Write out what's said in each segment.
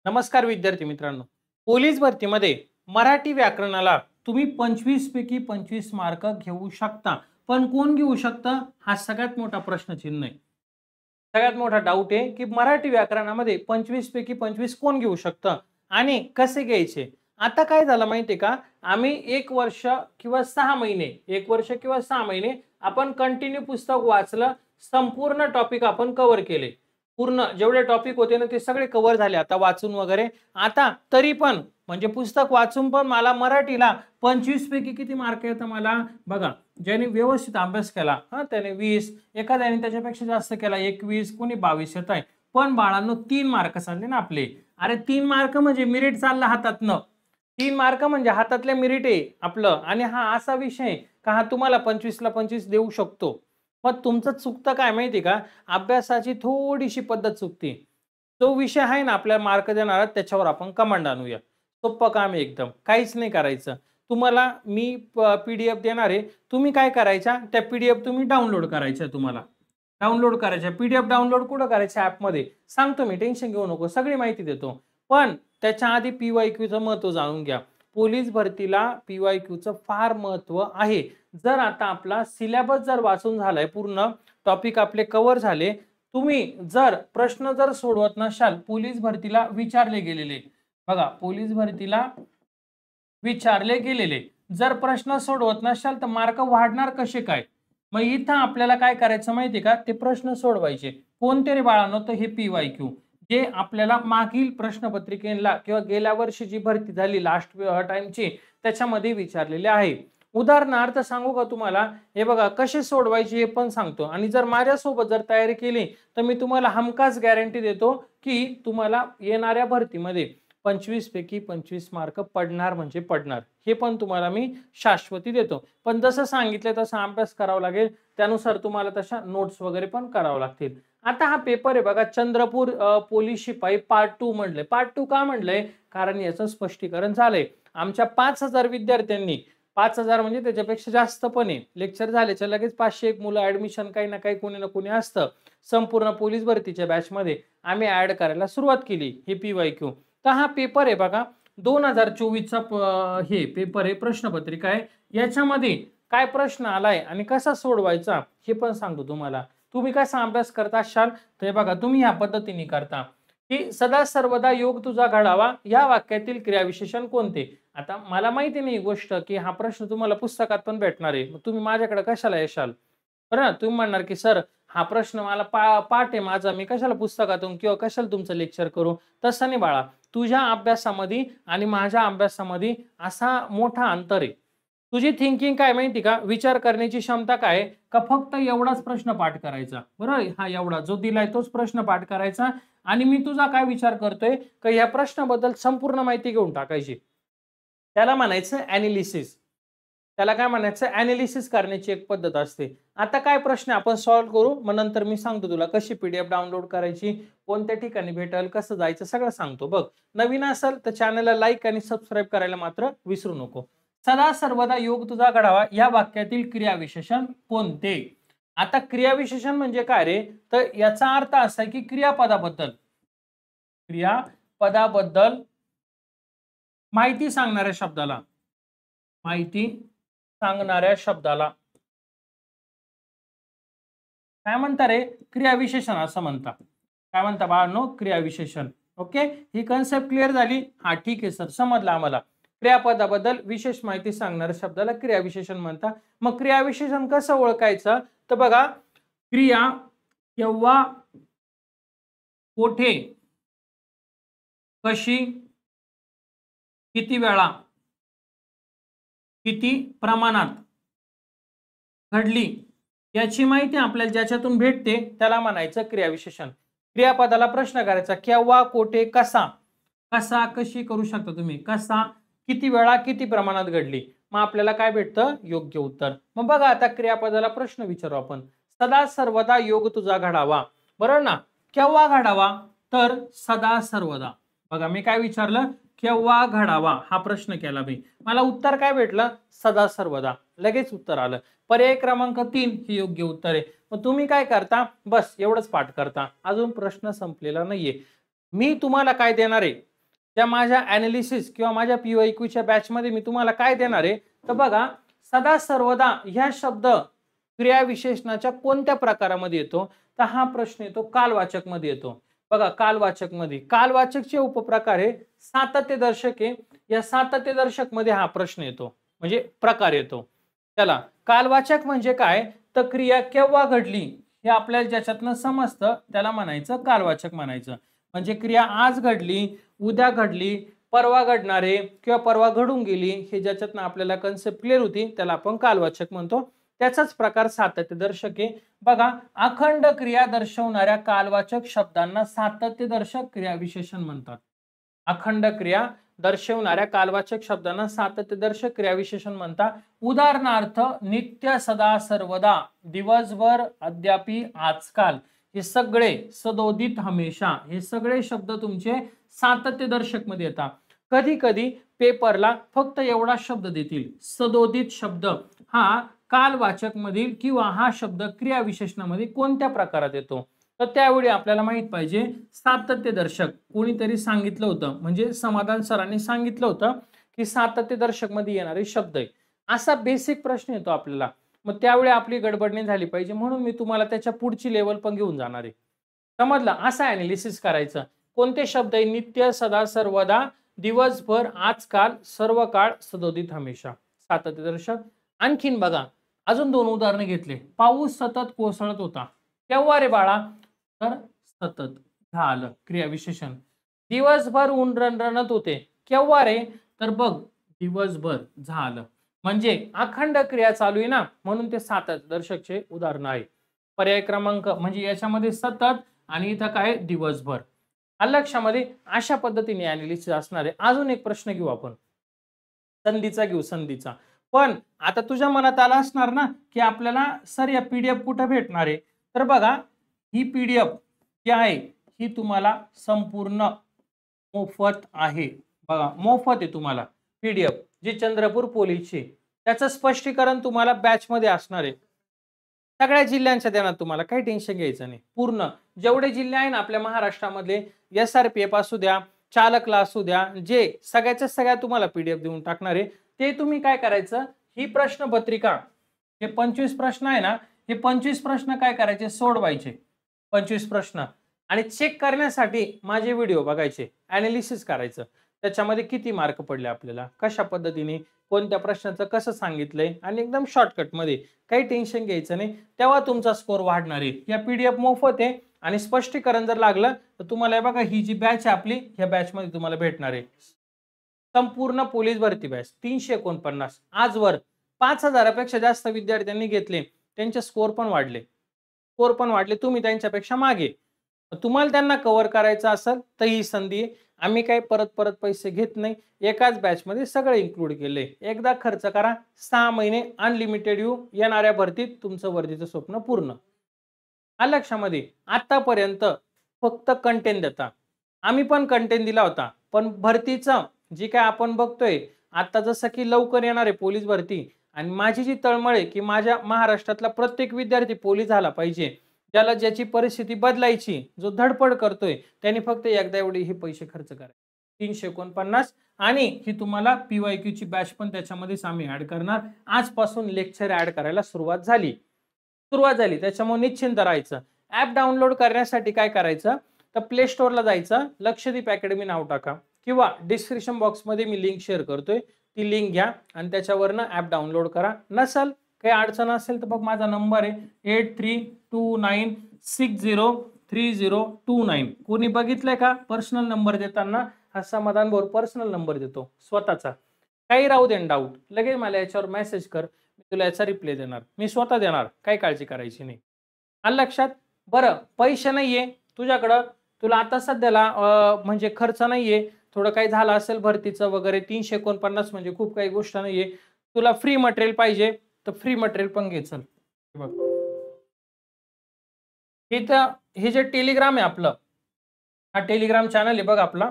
नमस्कार विद्यार्थी मित्रांनो. पोलीस भरतीमध्ये मराठी व्याकरणाला तुम्ही 25 पैकी 25 मार्क घेऊ शकता. पण कोण घेऊ शकतं? हा सगळ्यात मोठा प्रश्नचिन्ह आहे. सगळ्यात मोठा डाऊट आहे की मराठी व्याकरणामध्ये 25 पैकी 25 कोण घेऊ शकतं आणि कसे घ्यायचे? आता काय झालं माहिती आहे का? आम्ही 1 वर्ष किंवा 6 महिने 1 वर्ष किंवा 6 महिने आपण कंटिन्यू पुस्तक वाचलं. संपूर्ण टॉपिक आपण कव्हर केले. पूर्ण जेवढे टॉपिक होते ना ते सगळे कव्हर झाले आता वाचून वगैरे. आता तरी पण म्हणजे पुस्तक वाचून पण मला मराठीला 25 पैकी किती मार्क येतं मला बघा. ज्याने व्यवस्थित अभ्यास केला त्याने 20, एखाद्याने त्याच्यापेक्षा जास्त केला 21, कोणी 22 येत आहे. पण बाळांनो 3 मार्क चालले ना आपले. अरे 3 मार्क म्हणजे मेरिट चालला हातातनं. 3 मार्क म्हणजे हातातले मेरिट आहे आपलं. आणि हा असा विषय आहे का हा तुम्हाला 25 ला 25 देऊ शकतो. मग तुमचं चुकतं काय माहिती का? अभ्यासाची थोडीशी पद्धत चुकते. तो विषय आहे ना आपल्या मार्क देणारा त्याच्यावर आपण कमांड आणूया. सोपं काम आहे एकदम. काहीच नाही करायचं. तुम्हाला मी पीडीएफ देणार आहे. तुम्ही काय करायच्या त्या पीडीएफ तुम्ही डाउनलोड करायच्या तुम्हाला. डाउनलोड करायच्या. पीडीएफ डाउनलोड कुठं करायचं ॲपमध्ये सांगतो मी, टेन्शन घेऊ नको. सगळी माहिती देतो. पण त्याच्या आधी पीवायक्यूचं महत्त्व जाणून घ्या. पोलीस भरतीला पीवायक्यूचं फार महत्त्व आहे. जर आता आपला सिलेबस जर वाचून झालाय पूर्ण टॉपिक आपले कव्हर झाले. तुम्ही जर प्रश्न जर सोडवत नसाल पोलीस भरतीला विचारले गेलेले बघा पोलीस भरतीला विचारले गेलेले जर प्रश्न सोडवत नसाल तर मार्क वाढणार कसे काय? मग इथं आपल्याला काय करायचं माहिती का? ते प्रश्न सोडवायचे. कोणते रे बाळांनो? तर हे पीवायक्यू जे आपल्याला मागील प्रश्नपत्रिकेला किंवा गेल्या वर्षी जी भरती झाली लास्ट टाइमची त्याच्यामध्ये विचारलेले आहे. उदाहरणार्थ सांगू का तुम्हाला? हे बघा कसे सोडवायचे हे पण सांगतो. आणि जर माझ्यासोबत जर तयारी केली तर मी तुम्हाला हमखास गॅरंटी देतो की तुम्हाला येणाऱ्या भरतीमध्ये 25 पैकी 25 मार्क पडणार म्हणजे पडणार. हे पण तुम्हाला मी शाश्वती देतो. पण जसं सांगितलं तसा अभ्यास करावा लागेल. त्यानुसार तुम्हाला तशा नोट्स वगैरे पण करावं लागतील. आता हा पेपर आहे बघा चंद्रपूर पोलीस शिपाई पार्ट 2 म्हणलंय. पार्ट 2 का म्हणलंय? कारण याचं स्पष्टीकरण झालंय. आमच्या 5000 विद्यार्थ्यांनी 5000 म्हणजे त्याच्यापेक्षा जास्त पण आहे. लेक्चर झाल्याच्या लगेच 501 मुलं ॲडमिशन काही ना काही कोणी ना कोणी असतं. संपूर्ण पोलीस भरतीच्या बॅचमध्ये आम्ही ॲड करायला सुरुवात केली हे पीवायक्यू. तर हा पेपर आहे बघा 2024चा हे पेपर आहे प्रश्नपत्रिका आहे. याच्यामध्ये काय प्रश्न आलाय आणि कसा सोडवायचा हे पण सांगतो तुम्हाला. तुम्ही कसा अभ्यास करता असाल तर बघा तुम्ही ह्या पद्धतीने करता की सदा सर्वदा योग तुझा घडावा या वाक्यातील क्रियाविशेषण कोणते? आता मला माहिती नाही गोष्ट की हा प्रश्न तुम्हाला पुस्तकात पण भेटणार आहे. मग तुम्ही माझ्याकडे कशाला येशाल? बरं तुम्ही म्हणणार की सर हा प्रश्न मला पाठ आहे माझा, मी कशाला पुस्तकातून किंवा कशाला तुमचं लेक्चर करू? तसं नाही बाळा. तुझ्या अभ्यासामध्ये आणि माझ्या अभ्यासामध्ये असा मोठा अंतर आहे. तुझी थिंकिंग काय माहिती का? विचार करण्याची क्षमता काय का फक्त एवढाच प्रश्न पाठ करायचा. बरोबर हा एवढा जो दिलाय तोच प्रश्न पाठ करायचा. आणि मी तुझा काय विचार करतोय का या प्रश्नाबद्दल संपूर्ण माहिती घेऊन टाकायची. त्याला म्हणायचं ॲनालिसिस. त्याला काय म्हणायचं? ॲनालिसिस करण्याची एक पद्धत असते. आता काय प्रश्न आपण सॉल्व्ह करू मग नंतर मी सांगतो तुला कशी पीडीएफ डाउनलोड करायची, कोणत्या ठिकाणी भेटेल, कसं जायचं सगळं सांगतो. बघ नवीन असेल तर चॅनलला लाईक आणि सबस्क्राईब करायला मात्र विसरू नको. सदा सर्वदा योग तुझा घडावा या वाक्यातील क्रियाविशेषण कोणते? आता क्रियाविशेषण म्हणजे काय रे? तर याचा अर्थ असा आहे की क्रियापदाबद्दल माहिती सांगणाऱ्या शब्दाला काय म्हणता रे? क्रियाविशेषण असं म्हणता. काय म्हणता बाळांनो? क्रियाविशेषण. ओके ही कन्सेप्ट क्लिअर झाली? हा ठीक आहे सर समजलं आम्हाला. क्रियापदाबद्दल विशेष माहिती सांगणाऱ्या शब्दाला क्रियाविशेषण म्हणता. मग क्रियाविशेषण कसं ओळखायचं? तर बघा क्रिया केव्हा, कोठे, कशी, किती वेळा, किती प्रमाणात घडली याची माहिती आपल्याला ज्याच्यातून भेटते त्याला म्हणायचं क्रियाविशेषण. क्रियापदाला प्रश्न करायचा केव्हा, कोठे, कसा. कसा कशी करू शकता तुम्ही. कसा, किती वेळा, किती प्रमाणात घडली. मग आपल्याला काय भेटतं? योग्य उत्तर. मग बघा आता क्रियापदाला प्रश्न विचारू आपण. सदा सर्वदा योग तुझा घडावा. बरोबर ना? केव्हा घडावा? तर सदा सर्वदा. बघा मी काय विचारलं? केव्हा घडावा हा प्रश्न केला मी. मला उत्तर काय भेटलं? सदा सर्वदा. लगेच उत्तर आलं. पर्याय क्रमांक 3 हे योग्य उत्तर आहे. मग तुम्ही काय करता? बस एवढंच पाठ करता. अजून प्रश्न संपलेला नाहीये. मी तुम्हाला काय देणार आहे? त्या माझ्या ॲनालिसिस किंवा माझ्या PYQच्या बॅचमध्ये मी तुम्हाला काय देणार आहे, तर बघा सदा सर्वदा ह्या शब्द क्रियाविशेषणाच्या कोणत्या प्रकारामध्ये येतो, तर हा प्रश्न येतो कालवाचक मध्ये येतो. बघा कालवाचक मध्ये कालवाचकचे उपप्रकार आहे सातत्यदर्शक आहे. या सातत्यदर्शक मध्ये हा प्रश्न येतो म्हणजे प्रकार येतो. चला कालवाचक म्हणजे काय, तर क्रिया केव्हा घडली हे आपल्याला ज्याच्यातनं समजतं त्याला म्हणायचं कालवाचक म्हणायचं. म्हणजे क्रिया आज घडली, उद्या घडली, परवा घडणार आहे किंवा परवा घडून गेली, हे ज्याच्यातनं आपल्याला कन्सेप्ट क्लिअर होती त्याला आपण कालवाचक म्हणतो. त्याचाच प्रकार सातत्यदर्शक आहे. बघा अखंड क्रिया दर्शवणाऱ्या कालवाचक शब्दांना सातत्यदर्शक क्रियाविशेषण म्हणतात. अखंड क्रिया दर्शवणाऱ्या कालवाचक शब्दांना सातत्यदर्शक क्रियाविशेषण म्हणतात. उदाहरणार्थ नित्य, सदा, सर्वदा, दिवसभर, अद्यापि, आजकाल, हे सगळे सदोदित, हमेशा, हे सगळे शब्द तुमचे सातत्यदर्शक मध्ये येतात. कधी कधी पेपरला फक्त एवढा शब्द देतील, सदोदित शब्द हा कालवाचक मधील किंवा हा शब्द क्रियाविशेषणामध्ये कोणत्या प्रकारात येतो, तर त्यावेळी आपल्याला माहित पाहिजे सातत्यदर्शक कोणीतरी सांगितलं होतं, म्हणजे समाधान सरांनी सांगितलं होतं की सातत्यदर्शक मध्ये येणारे शब्द आहे, असा बेसिक प्रश्न येतो आपल्याला. मग त्यावेळी आपली गडबड नाही झाली पाहिजे म्हणून मी तुम्हाला त्याच्या पुढची लेवल पण घेऊन जाणार आहे. समजलं? असं ॲनालिसिस करायचं. कोणते शब्द आहे, नित्य, सदा, सर्वदा, दिवसभर, आजकाल, सर्व काळ, सदोदित, हमेशा, सातत्यदर्शक. आणखीन बघा अजून दोन उदाहरणं घेतले. पाऊस सतत कोसळत होता, केव्हा रे बाळा, तर सतत झालं क्रियाविशेषण. दिवसभर ऊन रणरणत होते, केव्हा रे, तर बघ दिवसभर झालं. म्हणजे अखंड क्रिया चालू आहे ना, म्हणून ते सातत्यदर्शकचे उदाहरण आहे. पर्याय क्रमांक म्हणजे याच्यामध्ये सतत आणि इथं काय दिवसभर. लक्षामध्ये अशा पद्धतीने ॲनालिसिस असणार आहे. अजून एक प्रश्न घेऊ आपण, संधीचा घेऊ, संधीचा. पण आता तुझ्या मनात आलं असणार ना की आपल्याला सर या PDF कुठं भेटणार आहे, तर बघा ही PDF जी आहे ही तुम्हाला संपूर्ण मोफत आहे. बघा मोफत आहे तुम्हाला PDF जी चंद्रपूर पोलीसची. त्याचं स्पष्टीकरण तुम्हाला बॅच मध्ये असणार आहे. सगळ्या जिल्ह्यांच्या देणार तुम्हाला, काही टेन्शन घ्यायचं नाही. पूर्ण जेवढे जिल्हे आहे ना आपल्या महाराष्ट्रामधले, SRPF असू द्या, चालकला असू द्या, जे सगळ्याच्या सगळ्या तुम्हाला PDF देऊन टाकणार आहे. ते तुम्ही काय करायचं, ही प्रश्नपत्रिका, हे 25 प्रश्न आहे ना, हे 25 प्रश्न काय करायचे, सोडवायचे 25 प्रश्न, आणि चेक करण्यासाठी माझे व्हिडिओ बघायचे, ॲनालिसिस करायचं त्याच्यामध्ये किती मार्क पडले आपल्याला, कशा पद्धतीने, कोणत्या प्रश्नाचं कसं सांगितलंय, आणि एकदम शॉर्टकट मध्ये, काही टेन्शन घ्यायचं नाही. तेव्हा तुमचा स्कोर वाढणार आहे. या PDF मोफत आहे आणि स्पष्टीकरण जर लागलं तर तुम्हाला बघा ही जी बॅच आहे आपली, ह्या बॅच मध्ये तुम्हाला भेटणार आहे. संपूर्ण पोलीस भरती बॅच 349, आजवर 5000 पेक्षा जास्त विद्यार्थ्यांनी घेतले, त्यांचे स्कोर पण वाढले, तुम्ही त्यांच्यापेक्षा मागे. तुम्हाला त्यांना कव्हर करायचं असेल तर ही संधी आहे. आम्ही काही परत परत पैसे घेत नाही, एकाच बॅच मध्ये सगळं इन्क्लूड केले. एकदा खर्च करा, 6 महिने अनलिमिटेड येणाऱ्या भरतीत तुमचं वर्दीचं स्वप्न पूर्ण. लक्षामध्ये आतापर्यंत फक्त कंटेंट देता, आम्ही पण कंटेंट दिला होता, पण भरतीचं जी काय आपण बघतोय आता, जसं की लवकर येणार आहे पोलीस भरती, आणि माझी जी तळमळ आहे की माझ्या महाराष्ट्रातला प्रत्येक विद्यार्थी पोलीस झाला पाहिजे, ज्याला ज्याची परिस्थिती बदलायची, जो धडपड करतोय, त्यांनी फक्त एकदा एवढे हे पैसे खर्च करायचे 349. आणि ही तुम्हाला PYQ ची बॅच पण त्याच्यामध्येच आम्ही ऍड करणार. आजपासून लेक्चर ऍड करायला सुरुवात झाली. त्याच्यामुळे निश्चिंत राहायचं. ऍप डाउनलोड करण्यासाठी काय करायचं, तर प्ले स्टोअरला जायचं, लक्षदीप अकॅडमी नाव टाका, किंवा डिस्क्रिप्शन बॉक्समध्ये मी लिंक शेअर करतोय, ती लिंक घ्या आणि त्याच्यावरनं ऍप डाउनलोड करा. नसल काही अडचण असेल तर बघ माझा नंबर आहे 8329603029. कोणी बघितलंय का पर्सनल नंबर देताना, हा समाधान भाऊ पर्सनल नंबर देतो स्वतःचा. काही राहू दे डाऊट, लगेच मला याच्यावर मेसेज कर, मी तुला याचा रिप्लाय देणार, मी स्वतः देणार, काही काळजी करायची नाही. आलं लक्षात? बरं, पैसे नाहीये तुझ्याकडं, तुला आता सध्याला म्हणजे खर्च नाहीये, थोडं काही झालं असेल भरतीचं वगैरे, 349 म्हणजे खूप काही गोष्ट नाहीये, तुला फ्री मटेरियल पाहिजे तर फ्री मटेरियल पण घे. चल बघ इथं हे जे टेलिग्राम आहे आपलं, हा टेलिग्राम चॅनल आहे बघ आपला,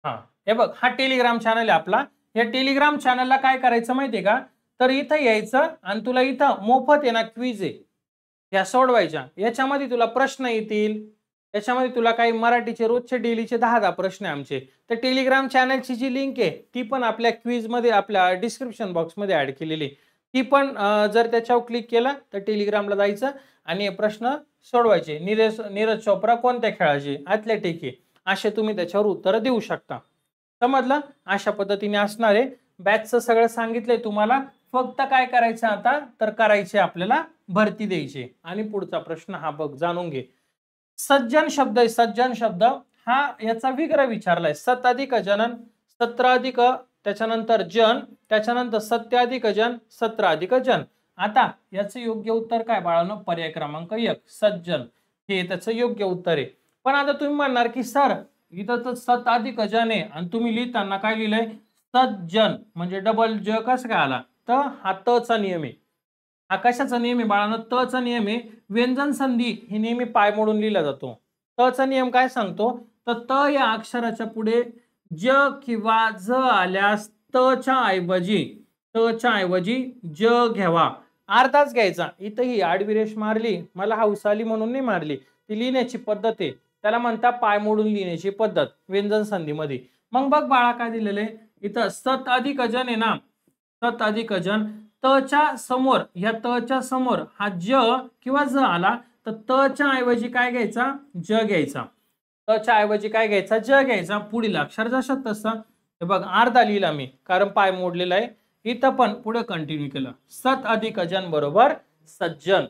हा हे बघ हा टेलिग्राम चॅनल आहे आपला. या टेलिग्राम चॅनलला काय करायचं माहितीये का, तर इथं यायचं आणि तुला इथं मोफत आहे ना क्विज आहे, ह्या सोडवायच्या. याच्यामध्ये तुला प्रश्न येतील, याच्यामध्ये तुला काही मराठीचे रोजचे डेलीचे 10-10 प्रश्न आहे आमचे. तर टेलिग्राम चॅनलची जी लिंक आहे ती पण आपल्या क्विजमध्ये आपल्या डिस्क्रिप्शन बॉक्समध्ये ॲड केलेली. ती पण जर त्याच्यावर क्लिक केलं तर टेलिग्रामला जायचं आणि हे प्रश्न सोडवायचे. नीरज चोप्रा कोणत्या खेळाचे? ॲथलेटिक आहे. असे तुम्ही त्याच्यावर उत्तरं देऊ शकता. समजलं? अशा पद्धतीने असणार आहे. बॅचचं सगळं सांगितलंय तुम्हाला. फक्त काय करायचं आता तर करायचे आपल्याला भरती द्यायची. आणि पुढचा प्रश्न हा बघ, जाणून घे. सज्जन शब्द आहे, सज्जन शब्द हा याचा विग्रह विचारलाय. सत अधिक जनन, सत्र अधिक त्याच्यानंतर जन, त्याच्यानंतर सत्य अधिक जन, सत्र अधिक जन. आता याचं योग्य उत्तर काय बाळांनो? पर्याय क्रमांक 1 सज्जन, हे त्याचं योग्य उत्तर आहे. पण आता तुम्ही म्हणणार की सर इथं तर सत अधिक जन आहे आणि तुम्ही लिहिताना काय लिहिलंय? सज्जन, म्हणजे डबल ज कसं काय आला? तर हा तचा नियम आहे. हा कशाचा नियम आहे बाळांनो? तचा नियम आहे. व्यंजन संधी ही नेहमी पाय मोडून लिहिला जातो. तचा नियम काय सांगतो? तर त या अक्षराच्या पुढे ज किंवा ज आल्यास तच्या ऐवजी ज घ्यावा. अर्धाच घ्यायचा. इथं ही आडवी रेष मारली, मला हौस आली म्हणून नाही मारली, ती लिहिण्याची पद्धत आहे. त्याला म्हणता पाय मोडून लिहिण्याची पद्धत व्यंजन संधीमध्ये. मग बघ बाळा काय दिलेलं आहे इथं? सत अधिक जन आहे ना, सत अधिक जन. तच्या समोर, ह्या तच्या समोर हा ज किंवा ज आला तर तच्या ऐवजी काय घ्यायचा? ज घ्यायचा. तच्या ऐवजी काय घ्यायचा? ज घ्यायचा. पुढील अक्षर जसं तसं. हे बघ अर्धा लिहिला मी कारण पाय मोडलेला आहे. इथं पण पुढे कंटिन्यू केलं. सत अधिक जन बरोबर सज्जन.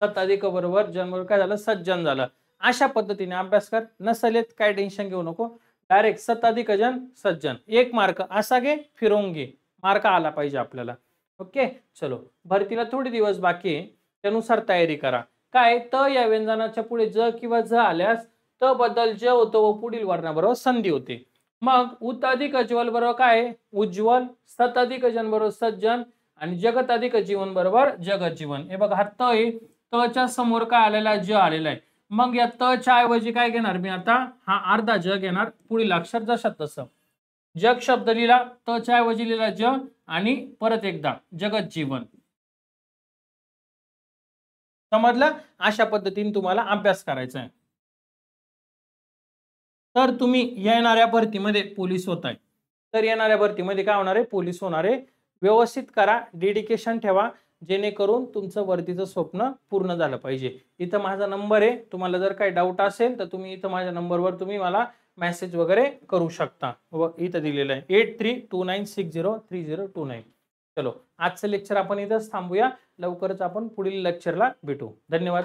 सत अधिक बरोबर जन बरोबर काय झालं? सज्जन झालं. अशा पद्धतीने अभ्यास कर. नसलेत काय टेन्शन घेऊ नको. डायरेक्ट सत अधिक जन सज्जन. 1 मार्क असा घे, फिरवून घे. मार्क आला पाहिजे आपल्याला. ओके, चलो. भरतीला थोडे दिवस बाकी आहे, त्यानुसार तयारी करा. काय? त या व्यंजनाच्या पुढे ज किंवा ज आल्यास त बद्दल ज होतो व पुढील वर्णाबरोबर संधी होते. मग उत अधिक अज्वल बरोबर काय? उज्ज्वल. सत अधिक जन बरोबर सज्जन आणि जगत अधिक जीवन बरोबर जगत जीवन. हे बघा हा त आहे, तच्या समोर काय आलेला? ज आलेला आहे. मग या तच्या ऐवजी काय घेणार मी आता? हा अर्धा ज घेणार. पुढील अक्षर जशात तसं. जग शब्द लिहिला, तच्या ऐवजी लिहिला ज आणि परत एकदा जगत जीवन. समजलं? अशा पद्धतीने तुम्हाला अभ्यास करायचा आहे. तर तुम्ही येणाऱ्या भरतीमध्ये पोलीस होताय. तर येणाऱ्या भरतीमध्ये काय होणार आहे? पोलीस होणार आहे. व्यवस्थित करा, डेडिकेशन ठेवा, जेणेकरून तुमचं वर्दीचं स्वप्न पूर्ण झालं पाहिजे. इथं माझा नंबर आहे. तुम्हाला जर काही डाऊट असेल तर तुम्ही इथं माझ्या नंबरवर तुम्ही मला मेसेज वगैरे करू शकता. व इथं दिलेलं आहे 8329603029. चलो, आजचं लेक्चर आपण इथंच थांबूया. लवकरच आपण पुढील लेक्चरला भेटू. धन्यवाद.